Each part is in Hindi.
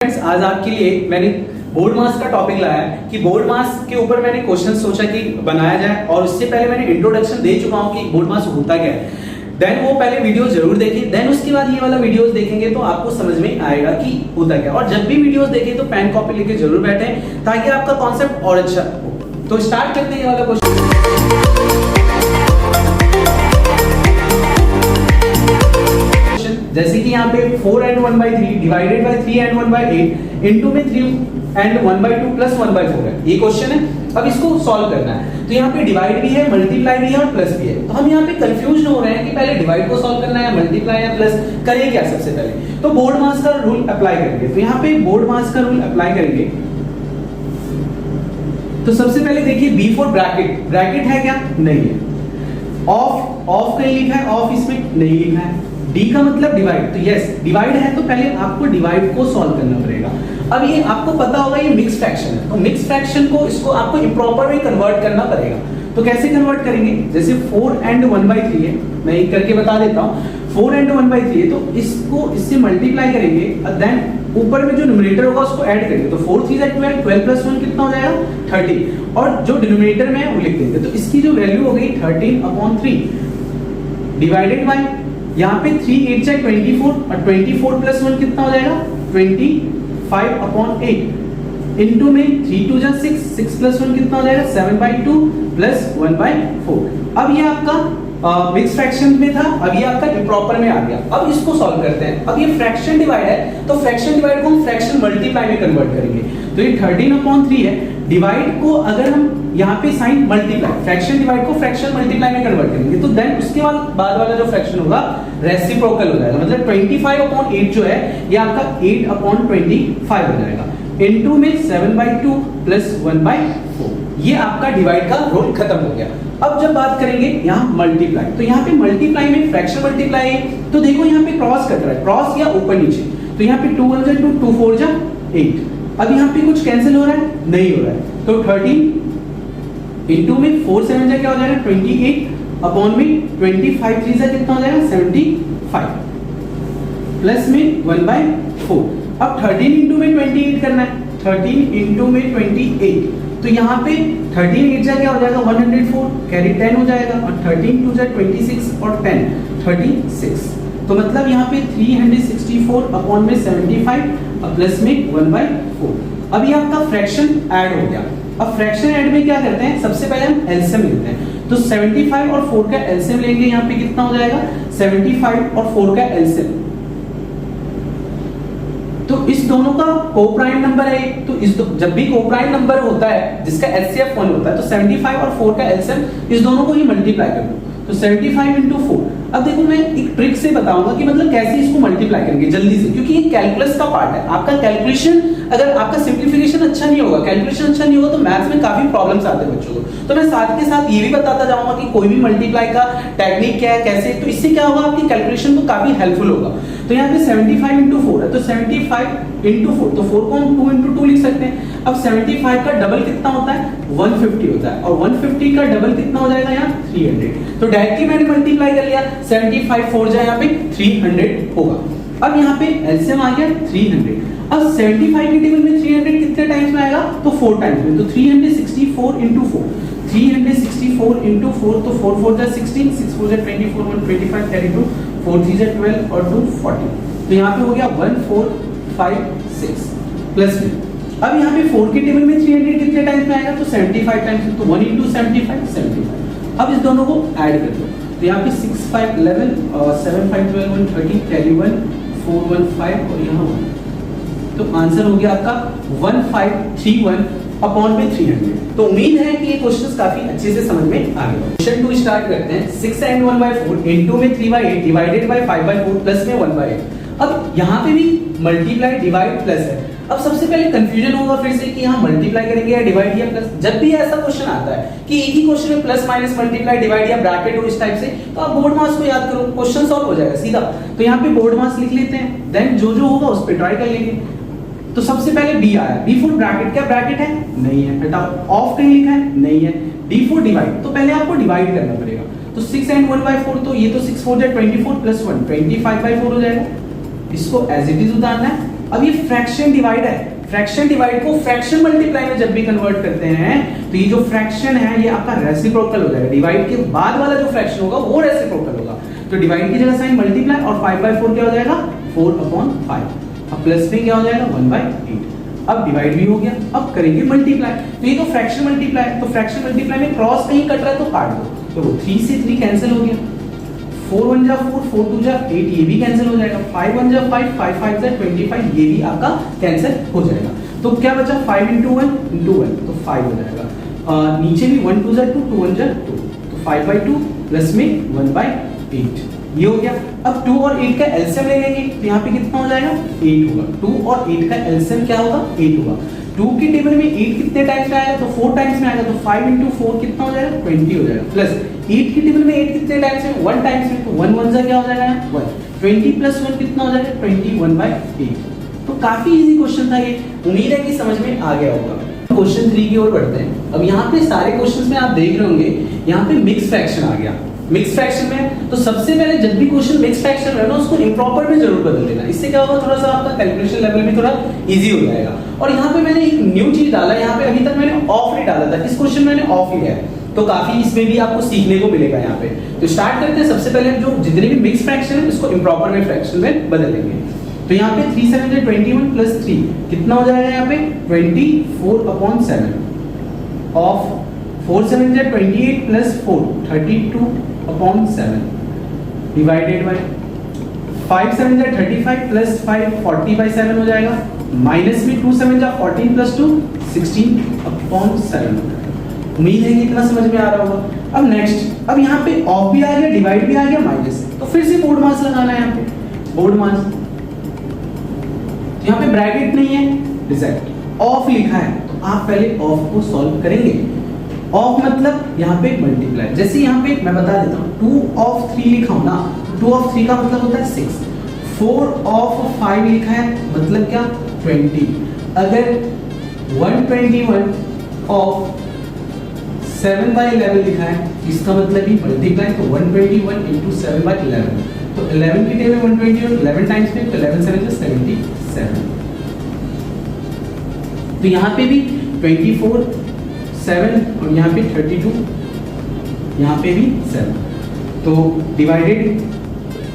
आज आपके लिए मैंने बोर्ड मास का टॉपिक लाया है कि बोर्ड मास के ऊपर मैंने क्वेश्चन सोचा कि बनाया जाए, और उससे पहले मैंने इंट्रोडक्शन दे चुका हूं कि बोर्ड मास होता क्या है। देन वो पहले वीडियो जरूर देखें, देन उसके बाद ये वाला वीडियोस देखेंगे तो आपको समझ में आएगा कि होता क्या। और जब भी वीडियोस देखें तो पेन कॉपी लेके जरूर बैठें ताकि आपका कॉन्सेप्ट और अच्छा हो। तो स्टार्ट करते हैं ये वाला क्वेश्चन। जैसे कि यहाँ पे 4 and 1/3 divided by 3 and 1/8 into में 3 and 1/2 प्लस 1/4 है। ये क्वेश्चन है, अब इसको सॉल्व करना है। तो यहाँ पे डिवाइड भी है, मल्टीप्लाई भी है और प्लस भी है। तो हम यहाँ पे कंफ्यूज हो रहे हैं कि पहले डिवाइड को सॉल्व करना है, मल्टीप्लाई या प्लस, करें क्या सबसे पहले। तो बोर्ड मास का रूल अप्लाई करेंगे। तो यहाँ पे बोर्ड मास का रूल अप्लाई करेंगे तो सबसे पहले देखिए B4 ब्रैकेट, ब्रैकेट है क्या? नहीं है। ऑफ कहीं लिखा है? ऑफ इसमें नहीं लिखा है। डी का मतलब डिवाइड, तो यस डिवाइड है, तो पहले आपको डिवाइड को सॉल्व करना पड़ेगा। अब ये आपको पता होगा ये मिक्स फ्रैक्शन है, तो मिक्स फ्रैक्शन को इसको आपको इंप्रॉपर में कन्वर्ट करना पड़ेगा। तो कैसे कन्वर्ट करेंगे? जैसे 4 and 1/3 है, मैं एक करके बता देता हूँ। 4 and 1/3 है, तो इसको इससे मल्टीप्लाई करेंगे, देन ऊपर में जो न्यूमरेटर होगा उसको ऐड करेंगे। तो 4 3 12, 12 प्लस 1 कितना हो जाएगा? 30, और जो डिनोमिनेटर में है वो लिख देंगे। तो इसकी जो वैल्यू हो गई 13/3 डिवाइडेड बाय, यहाँ पे 3 8 जा 24, और 24 प्लस 1 कितना हो जाएगा? 25/8 इनटू में 3 2 जा 6, 6 प्लस 1 कितना हो जाएगा? 7/2 प्लस 1/4। अब ये आपका मिक्स फ्रैक्शन में था, अब ये आपका इंप्रॉपर में आ गया। अब इसको सॉल्व करते हैं। अब ये फ्रैक्शन डिवाइड है, तो फ्रैक्शन डिवाइड को हम फ्रैक्शन मल्टीप्लाई में कन्वर्ट करेंगे। तो ये 13/3 है, डिवाइड को अगर हम यहाँ पे साइन मल्टीप्लाई, फ्रैक्शन डिवाइड को फ्रैक्शन मल्टीप्लाई में कन्वर्ट करेंगे, तो देन उसके बाद वाला जो फ्रैक्शन होगा रेसिप्रोकल हो जाएगा। मतलब 25/8 जो है ये आपका 8/25 हो जाएगा, इनटू में 7/2 प्लस 1/4। ये आपका डिवाइड का रूल खत्म हो गया। अब जब बात करेंगे यहाँ मल्टीप्लाई, तो यहाँ पे मल्टीप्लाई में फ्रैक्शन मल्टीप्लाई है, तो देखो यहाँ पे क्रॉस कट रहा है, क्रॉस या ऊपर नीचे। तो यहाँ पे 2 1 जा 2, 2 4 जा 8। अब यहाँ पे कुछ कैंसिल हो रहा है? नहीं हो रहा है। तो 13 इनटू में 4 7 जा क्या हो जाएगा? 28 अपॉन में 25 3 जा कितना हो जाएगा? 75 प्लस में 1/4। अब 13 इनटू में 28 करना है। 13 इनटू में 28, तो यहाँ पे 13 8 जा क्या हो जाएगा? 104, कैरी 10 हो जाएगा, और 13 2 जा 26 और 10 36। तो मतलब यहाँ पे 364 अपॉन में 75 प्लस में 1/4। अब ये आपका फ्रैक्शन ऐड हो गया। अब फ्रैक्शन ऐड में क्या करते हैं? सबसे पहले हम एलसीएम लेते हैं। तो 75 और 4 का एलसीएम लेंगे। यहाँ पे कितना हो जाएगा? 75 और 4 का एलसीएम, तो इस दोनों का कोप्राइम नंबर है। तो जब भी कोप्राइम नंबर होता है जिसका एचसीएफ 1 होता है, तो 75 और 4 का एलसीएम इस दोनों को ही मल्टीप्लाई कर दो। तो 75 इंटू 4। अब देखो मैं एक ट्रिक से बताऊंगा कि मतलब कैसे इसको मल्टीप्लाई करेंगे जल्दी से, क्योंकि ये कैलकुलस का पार्ट है। आपका कैलकुलेशन, अगर आपका सिंप्लीफिकेशन अच्छा नहीं होगा, कैलकुलेशन अच्छा नहीं होगा, तो मैथ्स में काफी प्रॉब्लम्स आते हैं बच्चों को। तो मैं साथ के साथ ये भी बताता जाऊंगा कि कोई भी मल्टीप्लाई का टेक्निक क्या है, कैसे, तो इससे क्या होगा? आपकी कैलकुलेशन को काफी हेल्पफुल होगा। तो यहाँ पे 75 इंटू 4 है, तो 75 इंटू 4, तो 4 को हम 2 इंटू 2 लिख सकते हैं। अब 75 का डबल कितना होता है? 150 होता है, और 150 का डबल कितना हो जाएगा यहाँ? 300। तो डायरेक्टली मैंने मल्टीप्लाई कर लिया, 75 4 जाए यहाँ पे 300 होगा। अब यहाँ पे एलसीएम आ गया 300। अब 75 के टेबल में 300 कितने टाइम्स में आएगा? तो 4 टाइम्स में। तो 364 इंटू 4, 364 इंटू 4, तो 4 4 जा 16, 6 4 जा 24, 125 32, 4 3 जा 12 और 2 40। तो यहाँ पे हो गया 1456 प्लस में। अब यहाँ पे 4 के टेबल में 300 कितने टाइम्स में आएगा? तो 75 टाइम्स, तो 1 इंटू 75 75। अब इस दोनों को ऐड कर दो। तो यहाँ पे 6 5 11 7 5 12 130 कैरी 1 4 1 5 और यहाँ 1। तो आंसर हो गया आपका 1531 अपॉन में 300। तो उम्मीद है कि ये क्वेश्चंस काफी अच्छे से समझ में आ गए। क्वेश्चन 2 स्टार्ट करते हैं। 6 and 1/4 इनटू में 3/8 डिवाइडेड बाय 5/4 प्लस में 1/8। अब यहाँ पे भी मल्टीप्लाई डिवाइड प्लस है। अब सबसे पहले कंफ्यूजन होगा फिर से कि यहाँ मल्टीप्लाई करेंगे या डिवाइड या प्लस। जब भी ऐसा क्वेश्चन आता है कि एक ही क्वेश्चन में प्लस माइनस मल्टीप्लाई डिवाइड या ब्रैकेट हो इस टाइप से, तो आप बोर्ड मास को याद करो, क्वेश्चन सॉल्व हो जाएगा सीधा। तो यहाँ पे बोर्ड मास लिख लेते हैं, देन जो जो होगा उस पर ट्राई कर लेंगे। तो सबसे पहले बी आया, B4 ब्रैकेट, क्या ब्रैकेट है? नहीं है। बेटा ऑफ कहीं लिखा है? नहीं है। D4 डिवाइड, तो पहले आपको डिवाइड करना पड़ेगा। तो 6 and 1/4, तो ये तो 6 4 जा 24 प्लस 1 25/4 हो जाएगा। इसको एज इट इज उतारना है, अब ये फ्रैक्शन डिवाइड है, फ्रैक्शन डिवाइड को फ्रैक्शन मल्टीप्लाई में जब भी कन्वर्ट करते हैं तो ये जो फ्रैक्शन है ये आपका रेसिप्रोकल हो जाएगा, डिवाइड के बाद वाला जो फ्रैक्शन होगा वो रेसिप्रोकल होगा। तो डिवाइड की जगह साइन मल्टीप्लाई और 5/4 क्या हो जाएगा 4/5। अब प्लस में क्या हो जाएगा 1/8। अब डिवाइड भी हो गया, अब करेंगे मल्टीप्लाई। तो ये तो फ्रैक्शन मल्टीप्लाई, तो फ्रैक्शन मल्टीप्लाई में क्रॉस कहीं कट रहा है तो काट दो, तो 3 से 3 कैंसिल हो गया, 4 1 जा 4, 4 2 जा 8, ये भी कैंसिल हो जाएगा, 5 1 जा 5, 5 5 जा 25, ये भी आपका कैंसिल हो जाएगा। तो क्या बचा 5 × 1 × 1 तो 5 हो जाएगा। नीचे भी 1 2 जा 2, 2 1 जा 2, तो 5/2 प्लस में 1/8 ये हो गया। अब 2 और 8 का एलसीएम ले लेंगे तो यहाँ पे कितना हो जाएगा 8 होगा। 2 और 8 का एलसीएम क्या होगा 8 होगा। 2 की टेबल में 8 कितने टाइम्स में आएगा तो 4 टाइम्स में आएगा, तो 5 × 4 कितना हो जाएगा 20 हो जाएगा, प्लस 8 की टेबल में 8 कितने टाइम्स में 1 टाइम्स में, तो 1 1 जा क्या हो जाएगा 1, 20 + 1 कितना हो जाएगा 21/8। तो काफी इजी क्वेश्चन था ये, उम्मीद है कि समझ में आ गया होगा। क्वेश्चन 3 की ओर बढ़ते हैं। अब यहाँ पे सारे क्वेश्चंस में आप देख रहे होंगे यहाँ पे मिक्स फ्रैक्शन आ गया। मिक्स फ्रैक्शन में तो सबसे पहले जब भी क्वेश्चन मिक्स फ्रैक्शन है ना उसको इम्प्रॉपर में जरूर बदल देना, इससे क्या होगा थोड़ा सा आपका कैलकुलेशन लेवल भी थोड़ा इजी हो जाएगा। और यहाँ पे मैंने एक न्यू चीज डाला, यहाँ पे अभी तक मैंने ऑफ ही डाला था, इस क्वेश्चन में मैंने ऑफ लिया है, तो काफी इसमें भी आपको सीखने को मिलेगा यहाँ पे। तो स्टार्ट करते हैं, सबसे पहले जो जितने भी मिक्स फ्रैक्शन है उसको इम्प्रॉपर में फ्रैक्शन में बदलेंगे। तो यहाँ पे 3 7 21 + 3 कितना हो जाएगा यहाँ पे 24/7 ऑफ 4 7 28 + 4 32/7 डिवाइडेड बाय 5 7 35 + 5 40/7 हो जाएगा, माइनस में 2 7 14 + 2 16/7। उम्मीद है कि इतना समझ में आ रहा होगा। अब नेक्स्ट, अब यहाँ पे ऑफ भी आ गया, डिवाइड भी आ गया, माइनस, तो फिर से बोर्ड मास लगाना है। यहाँ पे बोर्ड मास, यहाँ पे ब्रैकेट नहीं है, रिजेक्ट, ऑफ लिखा है तो आप पहले ऑफ को सॉल्व करेंगे। ऑफ मतलब यहाँ पे मल्टीप्लाई, जैसे यहाँ पे मैं बता देता हूँ 2/3 लिखा हो ना, 2/3 का मतलब होता है 6, 4/5 लिखा है मतलब क्या 20। अगर 121 of 7/11 लिखा है इसका मतलब ही मल्टीप्लाई, तो 121 × 7/11, तो 11 की टेबल में 121 11 टाइम्स में, तो 11 7 77। तो यहाँ पे भी 24 7 और यहाँ पे 32, यहाँ पे भी 7, तो डिवाइडेड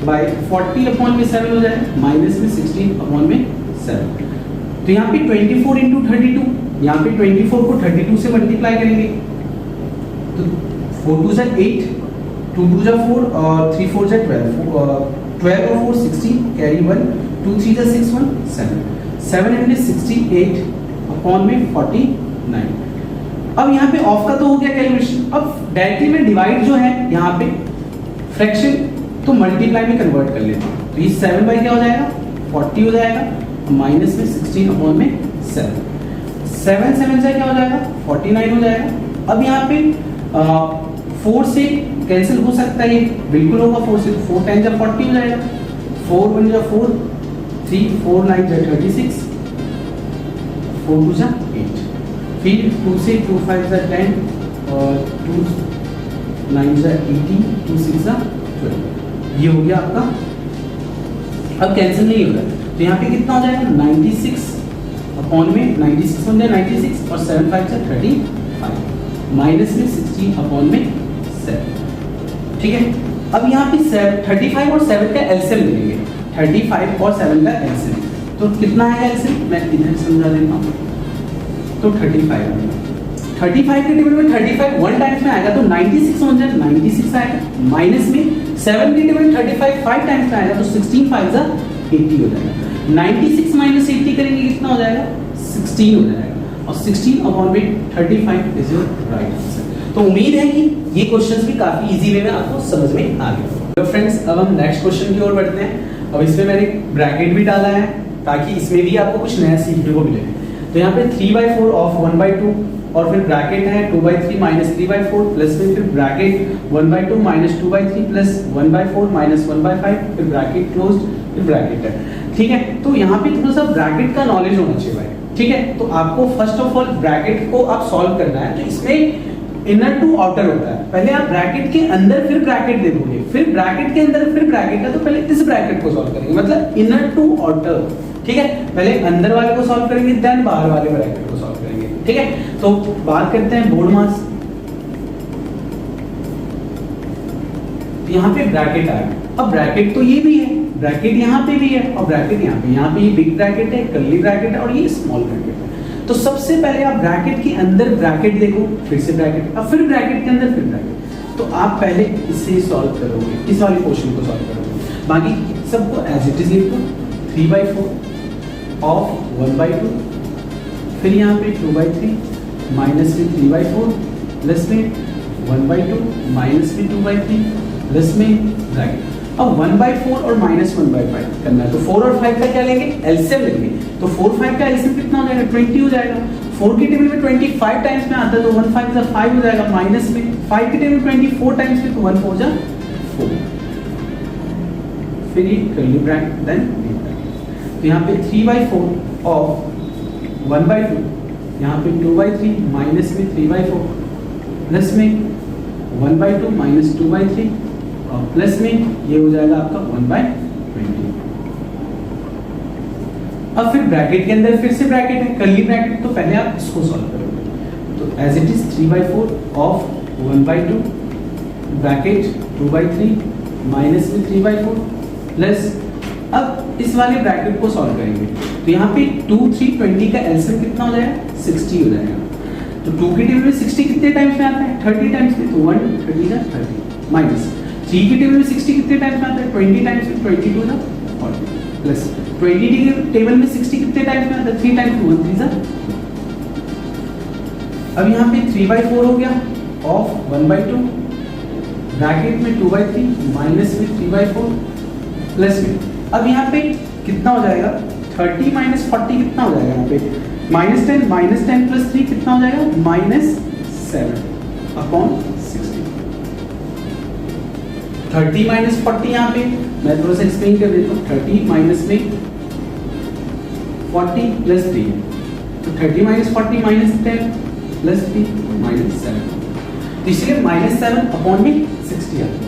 बाय 40/7 हो जाएगा, माइनस में 16/7। तो यहाँ पे 24 × 32, यहाँ पे 24 को 32 से मल्टीप्लाई करेंगे तो 4 2 जा 8, 2 2 जा 4 और 3 4 जा 12, 12 और 4 16, कैरी 1, 2 3 जा 6 1 7, 768/49। अब यहाँ पे ऑफ का तो हो गया कैलकुलेशन। अब डायरेक्टली में डिवाइड जो है यहाँ पे फ्रैक्शन तो मल्टीप्लाई में कन्वर्ट कर लेते हैं, तो ये 7 बाई क्या हो जाएगा 40 हो जाएगा, माइनस में 16/7, 7 7 से क्या हो जाएगा 49 हो जाएगा। अब यहाँ पे 4 से कैंसिल हो सकता है, ये बिल्कुल होगा 4 से, 4 10 जा 40 हो जाएगा, 4 1 जा 4, 3 4 9 जा 36, 4 2 जा 8, फिर 2 से 2 5 जा 10 और 2 9 जा 18, 2 6 जा 12, ये हो गया आपका। अब कैंसिल नहीं हो रहा तो यहाँ पे कितना हो जाएगा 96/96 हो जाए 96 और 7 5 जा 35, माइनस में 16/7। ठीक है, अब यहाँ पे 35 और 7 का एलसीएम लेंगे, 35 और 7 का एलसीएम, तो कितना है एलसीएम मैं इधर समझा देता हूँ। तो 35 के टेबल में 35 1 टाइम्स में आएगा तो 96 हो जाए 96 आएगा, माइनस में 7 के टेबल में 35 5 टाइम्स में आएगा तो 16 5 जा 80 हो जाएगा, 96 माइनस 80 करेंगे कितना हो जाएगा 16 हो जाएगा, और 16/35 इज योर राइट आंसर। तो उम्मीद है कि ये क्वेश्चंस भी काफी इजी वे में आपको समझ में आ गए। तो फ्रेंड्स अब हम नेक्स्ट क्वेश्चन की ओर बढ़ते हैं। अब इसमें मैंने ब्रैकेट भी डाला है ताकि इसमें भी आपको कुछ नया सीखने को मिले। तो यहाँ पे 3/4 ऑफ 1/2 और फिर ब्रैकेट है 2/3 माइनस 3/4 प्लस में फिर ब्रैकेट 1/2 माइनस 2/3 प्लस 1/4 माइनस 1/5 फिर ब्रैकेट क्लोज्ड फिर ब्रैकेट है। ठीक है, तो यहाँ पे थोड़ा सा ब्रैकेट का नॉलेज होना चाहिए भाई। ठीक है, तो आपको फर्स्ट ऑफ ऑल ब्रैकेट को आप सॉल्व करना है, तो इसमें इनर टू आउटर होता है, पहले आप ब्रैकेट के अंदर फिर ब्रैकेट देखोगे, फिर ब्रैकेट के अंदर फिर ब्रैकेट है, तो पहले इस ब्रैकेट को सॉल्व करेंगे, मतलब इनर टू आउटर ठीक है, पहले अंदर वाले को सॉल्व करेंगे देन बाहर वाले ब्रैकेट को सॉल्व करेंगे। ठीक है, तो बात करते हैं बोर्ड मास। यहाँ पे ब्रैकेट आया, अब ब्रैकेट तो ये भी है, ब्रैकेट यहाँ पे भी है और ब्रैकेट यहाँ पे ये बिग ब्रैकेट है, कर्ली ब्रैकेट है और ये स्मॉल ब्रैकेट है। तो सबसे पहले आप ब्रैकेट के अंदर ब्रैकेट देखो, फिर से ब्रैकेट, अब फिर ब्रैकेट के अंदर फिर ब्रैकेट। तो आप पहले इसे सॉल्व करोगे, इस वाले क्वेश्चन को सॉल्व करोगे, बाकी सबको एज इट इज लिखो 3/4 ऑफ 1/2, फिर यहाँ पे 2/3 माइनस में 3/4 प्लस में 1/2 माइनस में 2/3 प्लस में ब्रैकेट। अब 1/4 और माइनस 1/5 करना है, तो 4 और 5 का क्या लेंगे, एलसीएम लेंगे। तो 4 5 का एलसीएम कितना हो जाएगा, 20 हो जाएगा। 4 की टेबल में 25 टाइम्स में आता है तो 1 5 5 हो जाएगा, माइनस में 5 की टेबल में 24 टाइम्स में तो 1 4 जा 4, फिर ये curly bracket then big bracket. तो यहाँ पे 3/4 ऑफ 1/2, यहाँ पे 2/3 माइनस में 3/4 प्लस में 1/2 माइनस 2/3 और प्लस में ये हो जाएगा आपका 1/20। अब फिर ब्रैकेट के अंदर फिर से ब्रैकेट है, कर्ली ब्रैकेट, तो पहले आप इसको सॉल्व करोगे। तो as it is 3/4 of 1/2 bracket 2/3 minus में 3/4 प्लस, अब इस वाले ब्रैकेट को सॉल्व करेंगे। तो यहाँ पे 2 3 20 का एलसीएम कितना हो जाएगा, 60 हो जाएगा। तो 2 की टेबल में 60 कितने टाइम्स में आता है, 30 टाइम्स में, तो 1 30 का 30 माइनस 3 की टेबल में 60 कितने टाइम्स में आता है, 20 टाइम्स में, 22 का 40 प्लस 20 की टेबल में 60 कितने टाइम्स में आता है, 3 टाइम्स 1 3 का। अब यहाँ पे 3/4 हो गया ऑफ 1/2 ब्रैकेट में 2/3 माइनस में 3/4 प्लस में, अब यहाँ पे कितना हो जाएगा, 30 माइनस 40 कितना हो जाएगा, यहाँ पे -10 प्लस 3 कितना हो जाएगा, -7 अपॉन 60। 30 माइनस 40 यहाँ पे मैं थोड़ा सा एक्सप्लेन कर देता हूँ। 30 माइनस में 40 प्लस 3, तो 30 माइनस 40 माइनस 10 प्लस 3 -7, तो इसलिए -7 अपॉन में 60 आ गया।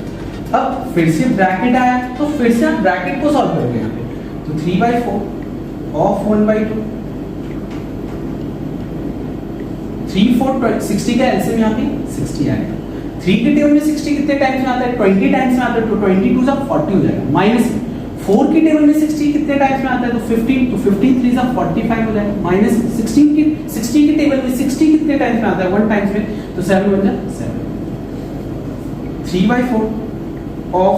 अब फिर से ब्रैकेट आया, तो फिर से आप ब्रैकेट को सॉल्व करोगे यहाँ पे। तो 3/4 ऑफ 1/2 3 4 60 का एलसीएम यहाँ पे 60 आएगा। 3 के टेबल में 60 कितने टाइम्स में आता है, 20 टाइम्स में आता है, तो 22 जा 40 हो जाएगा। माइनस 4 की टेबल में 60 कितने टाइम्स में आता है, तो 15, तो 15 3 जा 45 हो जाएगा। माइनस 60 की टेबल में 60 कितने टाइम्स में आता है, 1 टाइम्स में, तो 7 हो जाएगा 7। 3/4 ऑफ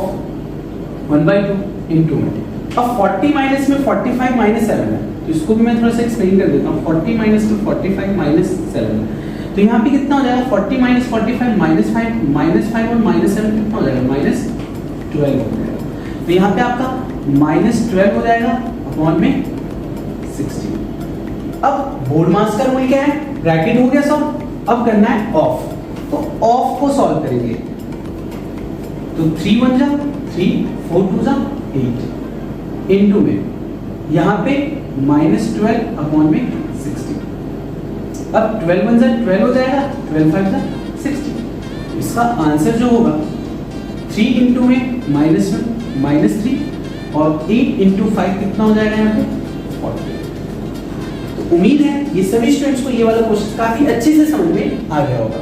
1/2 इनटू में, अब 40 माइनस में 45 माइनस 7 है, तो इसको भी मैं थोड़ा सा एक्सप्लेन कर देता हूँ। 40 माइनस में 45 माइनस 7 है, तो यहाँ पे कितना हो जाएगा, 40 माइनस 45 माइनस 5 और माइनस 7 कितना हो जाएगा, -12 हो जाएगा। तो यहाँ पे आपका -12 हो जाएगा अपॉन में 60। अब बोर्ड मास का रूल क्या है, ब्रैकेट हो गया सब, अब करना है ऑफ, तो ऑफ को सॉल्व करेंगे। तो 3 1 जा 3 4 2 जा 8 इनटू में यहाँ पे -12 अपॉन में 60। अब 12 1 जा 12 हो जाएगा, 12 5 जा 60। इसका आंसर जो होगा 3 इनटू में -1 -3 और 8 इनटू 5 कितना हो जाएगा यहाँ पे 40। तो उम्मीद है ये सभी स्टूडेंट्स को ये वाला क्वेश्चन काफी अच्छे से समझ में आ गया होगा।